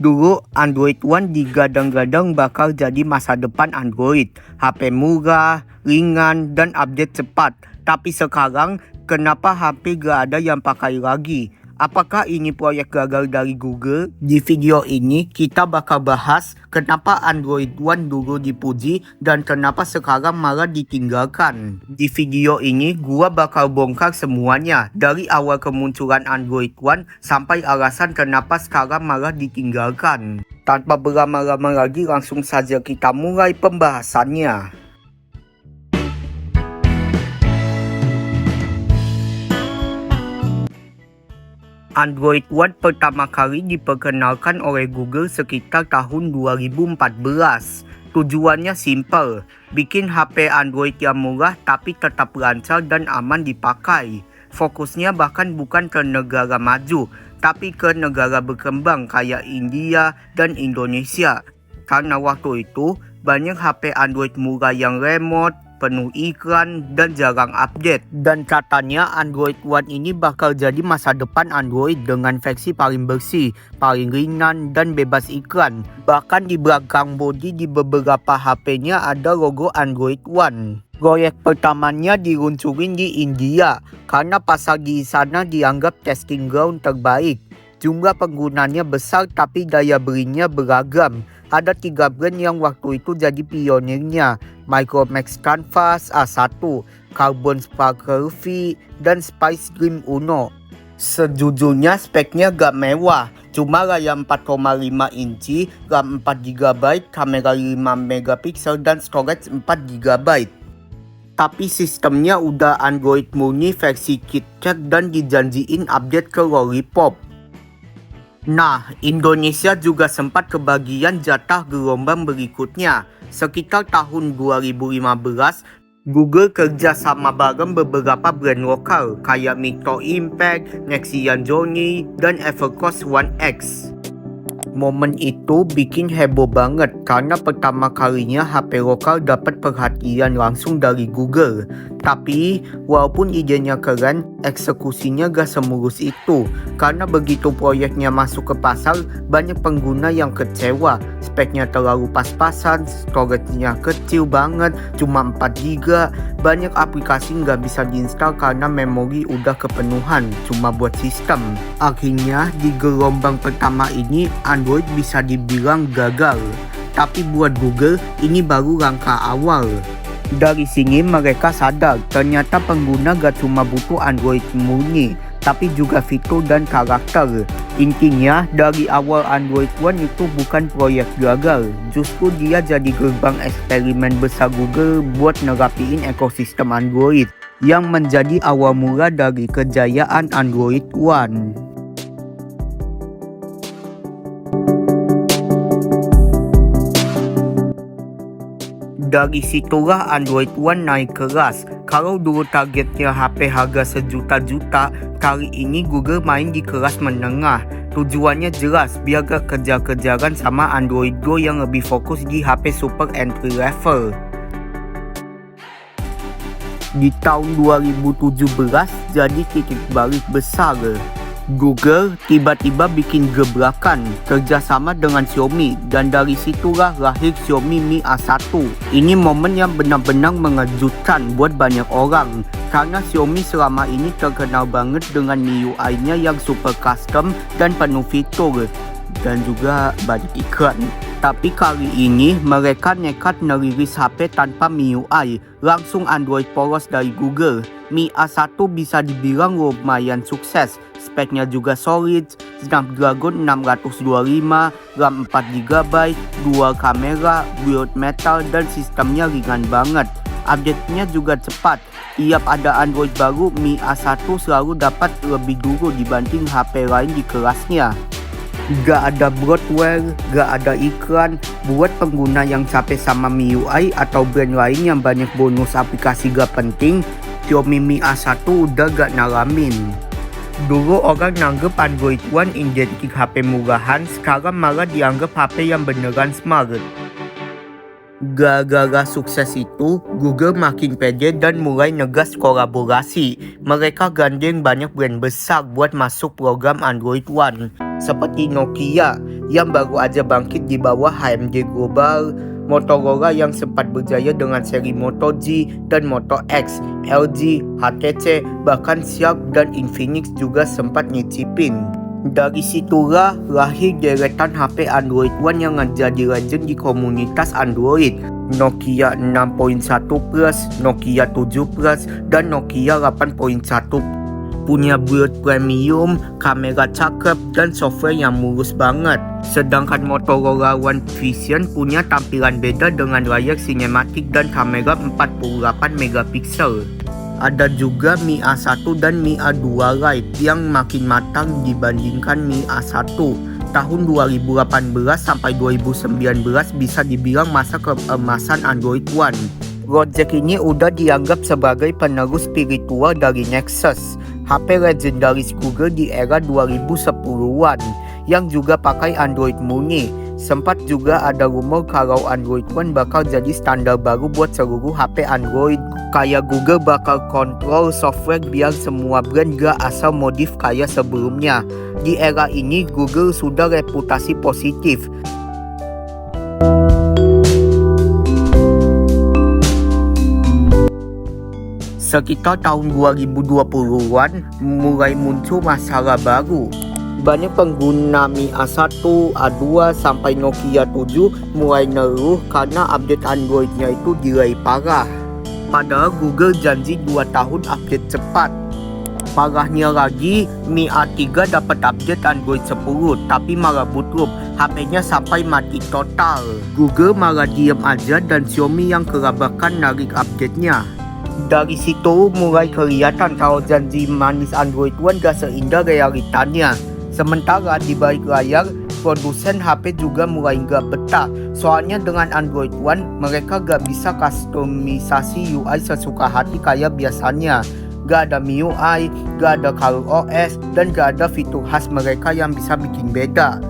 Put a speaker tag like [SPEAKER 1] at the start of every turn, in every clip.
[SPEAKER 1] Dulu Android One digadang-gadang bakal jadi masa depan Android. HP murah, ringan, dan update cepat. Tapi sekarang, kenapa HP gak ada yang pakai lagi? Apakah ini proyek gagal dari Google? Di video ini kita bakal bahas kenapa Android One dulu dipuji dan kenapa sekarang malah ditinggalkan. Di video ini gua bakal bongkar semuanya dari awal kemunculan Android One sampai alasan kenapa sekarang malah ditinggalkan. Tanpa berlama-lama lagi langsung saja kita mulai pembahasannya. Android One pertama kali diperkenalkan oleh Google sekitar tahun 2014. Tujuannya simpel, bikin HP Android yang murah tapi tetap lancar dan aman dipakai. Fokusnya bahkan bukan ke negara maju, tapi ke negara berkembang kayak India dan Indonesia. Karena waktu itu, banyak HP Android murah yang remote, penuh iklan, dan jarang update. Dan katanya Android One ini bakal jadi masa depan Android dengan versi paling bersih, paling ringan, dan bebas iklan. Bahkan di belakang bodi di beberapa HP-nya ada logo Android One. Proyek pertamanya diluncurin di India karena pasar di sana dianggap testing ground terbaik. Jumlah penggunanya besar tapi daya belinya beragam. Ada 3 brand yang waktu itu jadi pionirnya, Micromax Canvas A1, Carbon Sparkle V, dan Spice Dream Uno. Sejujurnya speknya gak mewah, cuma layar 4,5 inci, RAM 4GB, kamera 5 megapiksel, dan storage 4GB. Tapi sistemnya udah Android murni versi KitKat dan dijanjiin update ke Lollipop. Nah, Indonesia juga sempat kebagian jatah gelombang berikutnya. Sekitar tahun 2015, Google kerja sama bareng beberapa brand lokal kayak Micro Impact, Nexian Johnny, dan Evercost One X. Momen itu bikin heboh banget karena pertama kalinya HP lokal dapat perhatian langsung dari Google. Tapi walaupun idenya keren, eksekusinya gak semulus itu. Karena begitu proyeknya masuk ke pasar, banyak pengguna yang kecewa. Speknya terlalu pas-pasan, storage-nya kecil banget, cuma 4GB. Banyak aplikasi nggak bisa diinstal karena memori udah kepenuhan, cuma buat sistem. Akhirnya di gelombang pertama ini Android bisa dibilang gagal. Tapi buat Google ini baru langkah awal. Dari sini mereka sadar ternyata pengguna gak cuma butuh Android murni, tapi juga fitur dan karakter. Intinya dari awal Android One itu bukan proyek gagal, justru dia jadi gerbang eksperimen besar Google buat nerapiin ekosistem Android yang menjadi awal mula dari kejayaan Android One. Dari situlah Android One naik kelas. Kalau dulu targetnya HP harga sejuta-juta, kali ini Google main di kelas menengah. Tujuannya jelas, biar gak kejar-kejaran sama Android Go yang lebih fokus di HP super entry level. Di tahun 2017 jadi titik balik besar. Google tiba-tiba bikin gebrakan kerjasama dengan Xiaomi dan dari situlah lahir Xiaomi Mi A1. Ini momen yang benar-benar mengejutkan buat banyak orang karena Xiaomi selama ini terkenal banget dengan MIUI-nya yang super custom dan penuh fitur dan juga banyak iklan. Tapi kali ini mereka nekat ngerilis HP tanpa MIUI, langsung Android polos dari Google. Mi A1 bisa dibilang lumayan sukses. Speknya juga solid, Snapdragon 625, RAM 4GB, dual kamera, build metal, dan sistemnya ringan banget. Update-nya juga cepat. Tiap ada Android baru, Mi A1 selalu dapat lebih dulu dibanding HP lain di kelasnya. Gak ada bloatware, gak ada iklan. Buat pengguna yang capek sama MIUI atau brand lain yang banyak bonus aplikasi gak penting, Xiaomi Mi A1 udah gak ngalamin. Dulu orang nanggep Android One identik HP murahan, sekarang malah dianggap HP yang beneran smart. Gara-gara sukses itu, Google makin pede dan mulai ngegas kolaborasi. Mereka gandeng banyak brand besar buat masuk program Android One, seperti Nokia. yang baru aja bangkit di bawah HMD Global, Motorola yang sempat berjaya dengan seri Moto G dan Moto X, LG, HTC, bahkan Sharp dan Infinix juga sempat nyicipin. Dari situlah lahir deretan HP Android One yang menjadi legend di komunitas Android. Nokia 6.1 Plus, Nokia 7 Plus, dan Nokia 8.1. Punya build premium, kamera cakep, dan software yang mulus banget. Sedangkan Motorola One Vision punya tampilan beda dengan layar sinematik dan kamera 48 megapiksel. Ada juga Mi A1 dan Mi A2 Lite yang makin matang dibandingkan Mi A1. Tahun 2018 sampai 2019 bisa dibilang masa keemasan Android One. Project ini udah dianggap sebagai penerus spiritual dari Nexus, HP legendaris Google di era 2010-an yang juga pakai Android murni. Sempat juga ada rumor kalau Android One bakal jadi standar baru buat seluruh HP Android. Kayak Google bakal kontrol software biar semua brand gak asal modif kayak sebelumnya. Di era ini Google sudah reputasi positif. Sekitar tahun 2020-an mulai muncul masalah baru. Banyak pengguna Mi A1, A2 sampai Nokia 7 mulai ngeluh karena update Androidnya itu delay parah. Padahal Google janji 2 tahun update cepat. Parahnya lagi, Mi A3 dapat update Android 10 tapi malah bootloop, HP-nya sampai mati total. Google malah diem aja dan Xiaomi yang kelabakan narik update-nya. Dari situ mulai kelihatan kalau janji manis Android One gak seindah realitanya. Sementara di balik layar, produsen HP juga mulai gak betah. Soalnya dengan Android One, mereka gak bisa kustomisasi UI sesuka hati kayak biasanya. Gak ada MIUI, gak ada ColorOS, dan gak ada fitur khas mereka yang bisa bikin beda.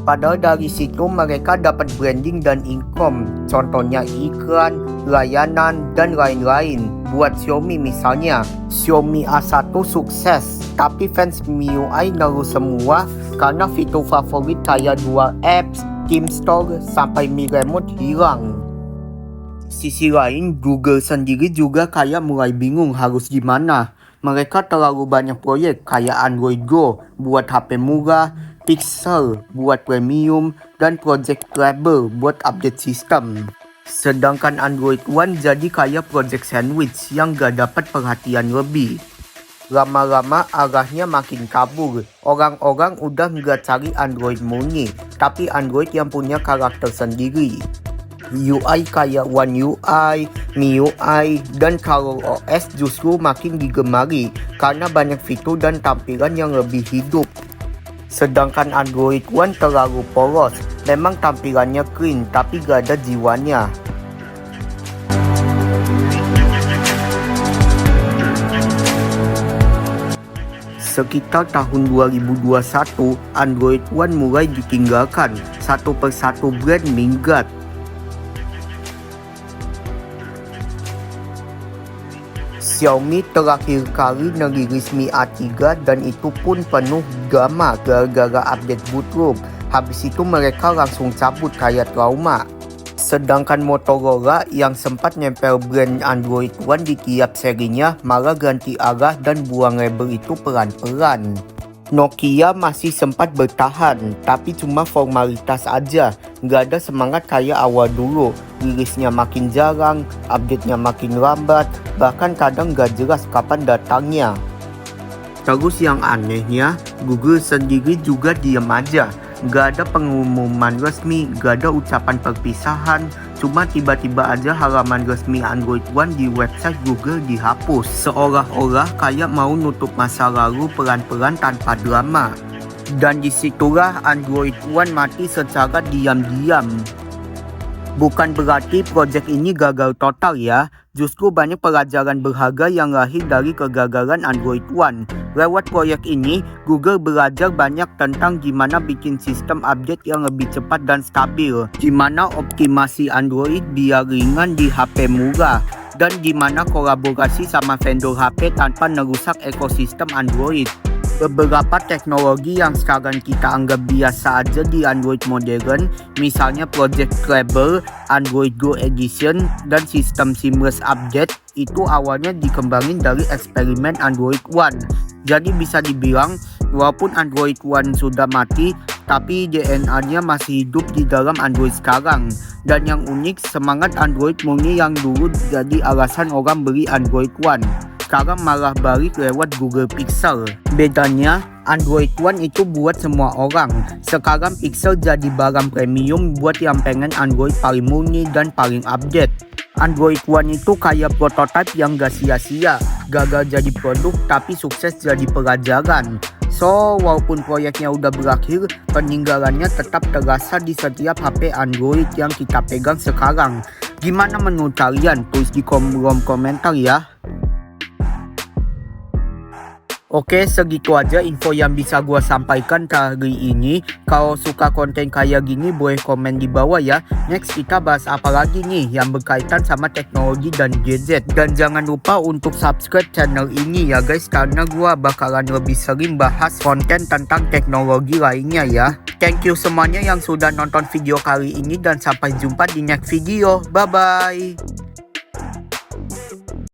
[SPEAKER 1] Padahal dari situ mereka dapat branding dan income, contohnya iklan, layanan, dan lain-lain. Buat Xiaomi misalnya, Xiaomi A1 sukses, tapi fans MIUI ngeluh semua karena fitur favorit kayak Dual Apps, Team Store, sampai Mi Remote hilang. Sisi lain, Google sendiri juga kayak mulai bingung harus gimana. Mereka terlalu banyak proyek kayak Android Go buat HP murah, Pixel buat premium, dan Project Treble buat update sistem. Sedangkan Android One jadi kayak project sandwich yang gak dapat perhatian lebih. Lama-lama arahnya makin kabur. Orang-orang udah gak cari Android murni, tapi Android yang punya karakter sendiri. UI kayak One UI, MIUI, dan ColorOS justru makin digemari karena banyak fitur dan tampilan yang lebih hidup. Sedangkan Android One terlalu polos, memang tampilannya clean tapi gak ada jiwanya. Sekitar tahun 2021, Android One mulai ditinggalkan, satu persatu brand minggat. Xiaomi terakhir kali ngerilis Mi A3 dan itu pun penuh drama gara-gara update bootloop. Habis itu mereka langsung cabut kayak trauma. Sedangkan Motorola yang sempat nempel brand Android One di tiap serinya malah ganti arah dan buang label itu pelan-pelan. Nokia masih sempat bertahan, tapi cuma formalitas aja, gak ada semangat kayak awal dulu. Rilisnya makin jarang, update-nya makin lambat, bahkan kadang gak jelas kapan datangnya. Terus yang anehnya, Google sendiri juga diem aja. Gak ada pengumuman resmi, gak ada ucapan perpisahan, cuma tiba-tiba aja halaman resmi Android One di website Google dihapus. Seolah-olah kayak mau nutup masa lalu pelan-pelan tanpa drama. Dan disitulah Android One mati secara diam-diam. Bukan berarti proyek ini gagal total ya, justru banyak pelajaran berharga yang lahir dari kegagalan Android One. Lewat proyek ini, Google belajar banyak tentang gimana bikin sistem update yang lebih cepat dan stabil, gimana optimasi Android biar ringan di HP murah, dan gimana kolaborasi sama vendor HP tanpa merusak ekosistem Android. Beberapa teknologi yang sekarang kita anggap biasa aja di Android modern, misalnya Project Treble, Android Go Edition, dan sistem seamless update, itu awalnya dikembangin dari eksperimen Android One. Jadi bisa dibilang, walaupun Android One sudah mati, tapi DNA-nya masih hidup di dalam Android sekarang. Dan yang unik, semangat Android murni yang dulu jadi alasan orang beli Android One, sekarang malah balik lewat Google Pixel. Bedanya, Android One itu buat semua orang. Sekarang Pixel jadi barang premium buat yang pengen Android paling murni dan paling update. Android One itu kayak prototipe yang gak sia-sia, gagal jadi produk tapi sukses jadi pelajaran. So, walaupun proyeknya udah berakhir, peninggalannya tetap terasa di setiap HP Android yang kita pegang sekarang. Gimana menurut kalian? Tulis di kolom komentar ya. Oke, segitu aja info yang bisa gua sampaikan kali ini. Kalau suka konten kayak gini boleh komen di bawah ya. Next kita bahas apa lagi nih yang berkaitan sama teknologi dan gadget. Dan jangan lupa untuk subscribe channel ini ya guys, karena gua bakalan lebih sering bahas konten tentang teknologi lainnya ya. Thank you semuanya yang sudah nonton video kali ini dan sampai jumpa di next video. Bye bye.